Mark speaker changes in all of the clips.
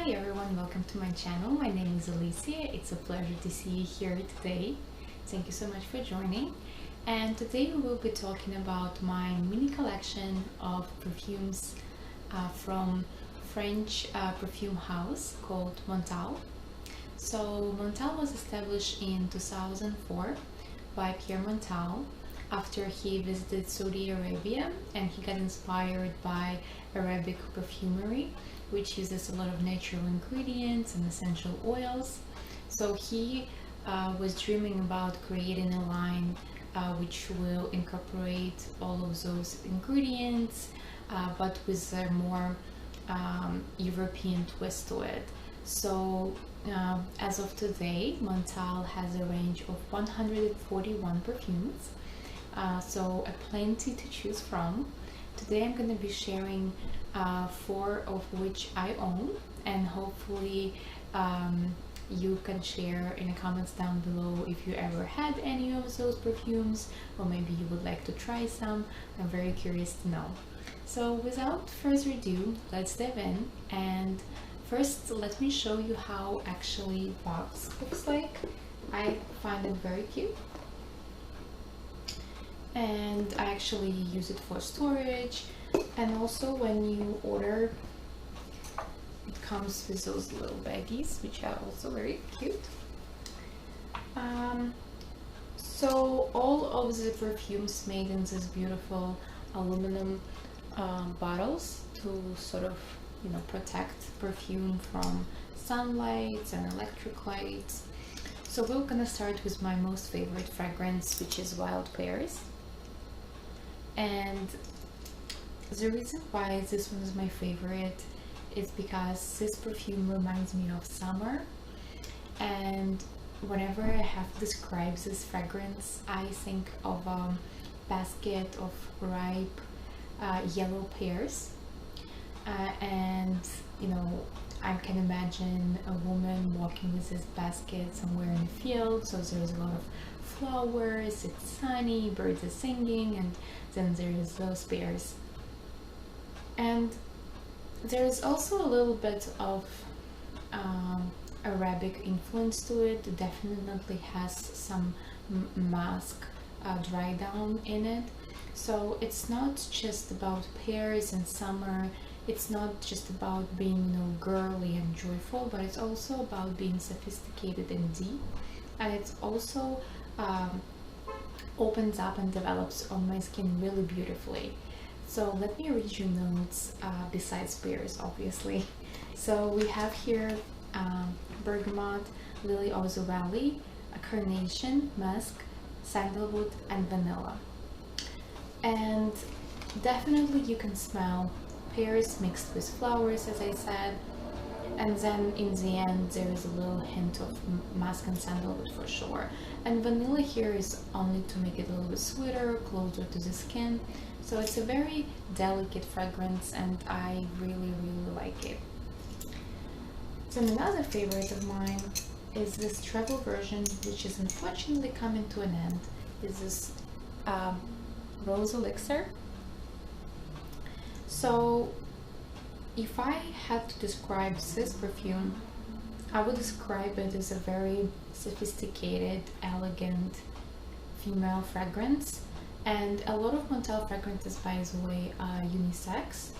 Speaker 1: Hi everyone, welcome to my channel. My name is Elixir. It's a pleasure to see you here today. Thank you so much for joining. And today we will be talking about my mini collection of perfumes from French perfume house called Montale. So Montale was established in 2004 by Pierre Montale after he visited Saudi Arabia, and he got inspired by Arabic perfumery, which uses a lot of natural ingredients and essential oils. So he was dreaming about creating a line which will incorporate all of those ingredients, but with a more European twist to it. So as of today, Montale has a range of 141 perfumes, so a plenty to choose from. Today I'm going to be sharing 4 of which I own, and hopefully you can share in the comments down below if you ever had any of those perfumes, or maybe you would like to try some. I'm very curious to know. So without further ado, let's dive in. And first, let me show you how actually box looks like. I find it very cute, and I actually use it for storage. And also when you order, it comes with those little baggies, which are also very cute. So all of the perfumes made in this beautiful aluminum bottles to sort of, you know, protect perfume from sunlight and electric lights. So we're gonna start with my most favorite fragrance, which is Wild Pears. And the reason why this one is my favorite is because this perfume reminds me of summer, and whenever I have to describe this fragrance, I think of a basket of ripe yellow pears, and you know, I can imagine a woman walking with this basket somewhere in a field. So there's a lot of flowers, it's sunny, birds are singing, and then there's those pears. And there's also a little bit of Arabic influence to it. It definitely has some musk dry down in it. So it's not just about pears and summer. It's not just about being, you know, girly and joyful, but it's also about being sophisticated and deep. And it's also opens up and develops on my skin really beautifully. So let me read you notes besides pears, obviously. So we have here bergamot, lily of the valley, a carnation, musk, sandalwood, and vanilla. And definitely you can smell pears mixed with flowers, as I said. And then in the end there is a little hint of musk and sandalwood for sure. And vanilla here is only to make it a little bit sweeter, closer to the skin. So it's a very delicate fragrance, and I really like it. So another favorite of mine is this travel version, which is unfortunately coming to an end. Is this rose elixir. So if I had to describe this perfume, I would describe it as a very sophisticated, elegant female fragrance. And a lot of Montale fragrances, by the way, are unisex,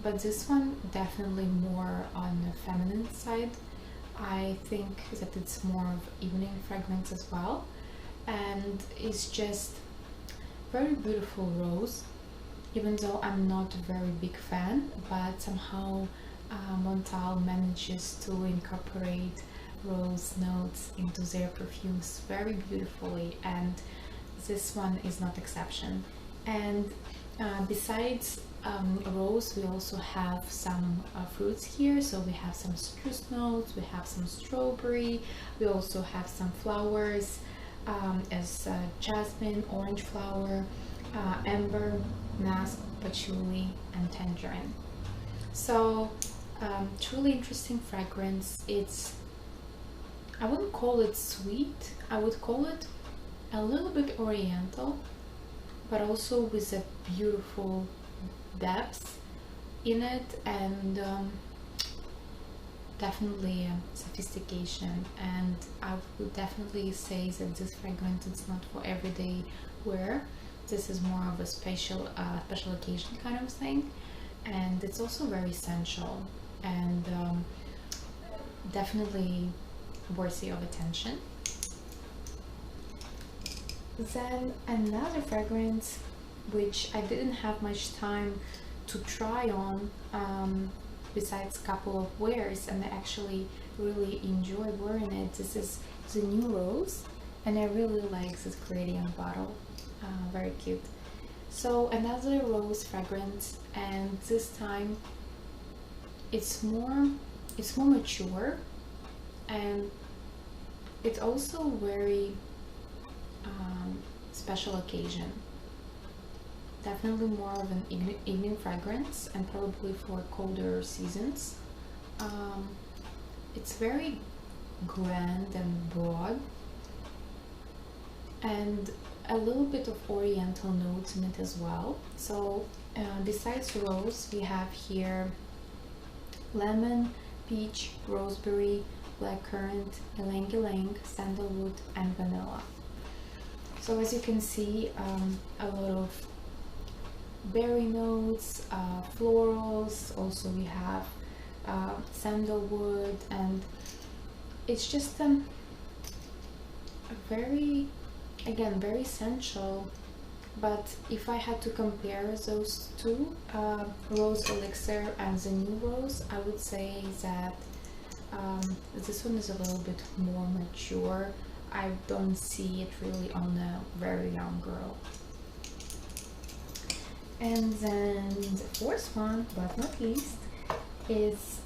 Speaker 1: but this one definitely more on the feminine side. I think that it's more of evening fragrance as well, and it's just very beautiful rose. Even though I'm not a very big fan, but somehow Montale manages to incorporate rose notes into their perfumes very beautifully, and this one is not exception. And besides rose, we also have some fruits here. So we have some citrus notes, we have some strawberry, we also have some flowers as jasmine, orange flower, amber, musk, patchouli, and tangerine. So truly interesting fragrance. I wouldn't call it sweet, I would call it a little bit oriental, but also with a beautiful depth in it, and definitely sophistication, and I would definitely say that this fragrance is not for everyday wear. This is more of a special occasion kind of thing, and it's also very sensual and definitely worthy of attention. Then another fragrance which I didn't have much time to try on, besides a couple of wears, and I actually really enjoy wearing it. This is the New Rose, and I really like this gradient bottle. Very cute. So another rose fragrance, and this time it's more mature, and it's also very special occasion. Definitely more of an evening fragrance, and probably for colder seasons. It's very grand and broad, and a little bit of oriental notes in it as well. So besides rose, we have here lemon, peach, roseberry, blackcurrant, ylang ylang, sandalwood, and vanilla. So as you can see, a lot of berry notes, florals. Also we have sandalwood, and it's just a very, again, very sensual. But if I had to compare those two, Rose Elixir and the New Rose, I would say that this one is a little bit more mature. I don't see it really on a very young girl. And then the fourth one, but not least, is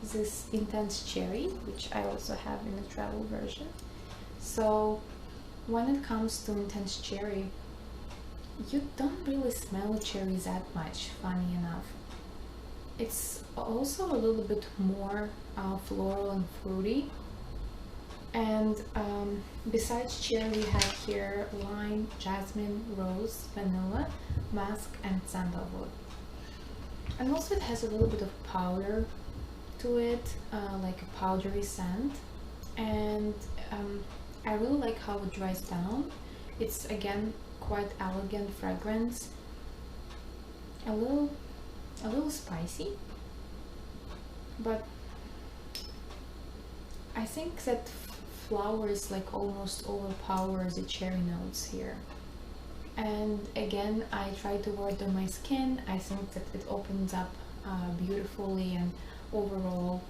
Speaker 1: this Intense Cherry, which I also have in a travel version. So when it comes to Intense Cherry, you don't really smell cherries that much, funny enough. It's also a little bit more floral and fruity. And besides cherry, we have here lime, jasmine, rose, vanilla, musk, and sandalwood. And also it has a little bit of powder to it, like a powdery scent. And I really like how it dries down. It's again quite elegant fragrance, a little spicy, but I think that flowers like almost overpower the cherry notes here. And again, I try to wear it on my skin. I think that it opens up beautifully, and overall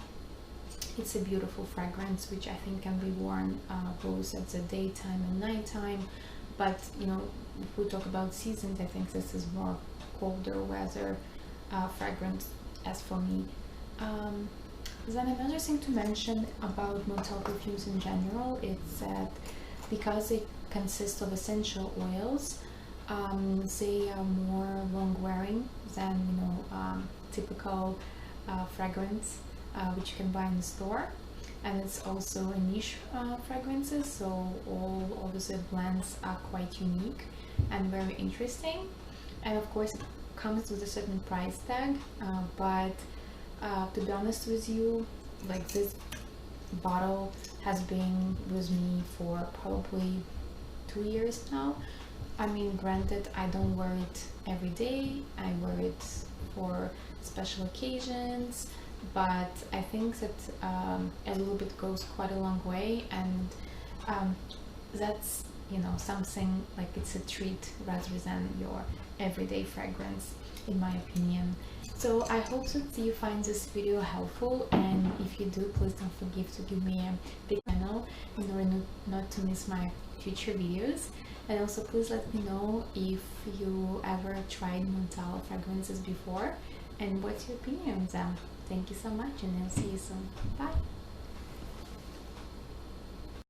Speaker 1: it's a beautiful fragrance which I think can be worn both at the daytime and nighttime. But you know, if we talk about seasons, I think this is more colder weather fragrance as for me. Then another thing to mention about Montale Perfumes in general is that because they consist of essential oils, they are more long wearing than, you know, typical fragrance which you can buy in the store. And it's also a niche fragrances, so all of the blends are quite unique and very interesting. And of course it comes with a certain price tag, but to be honest with you, like, this bottle has been with me for probably 2 years now. I mean, granted, I don't wear it every day, I wear it for special occasions, but I think that a little bit goes quite a long way, and that's, you know, something like it's a treat rather than your everyday fragrance, in my opinion. So I hope that you find this video helpful, and if you do, please don't forget to give me a big channel in order not to miss my future videos. And also please let me know if you ever tried Montale fragrances before and what's your opinion on them. Thank you so much, and I'll see you soon. Bye!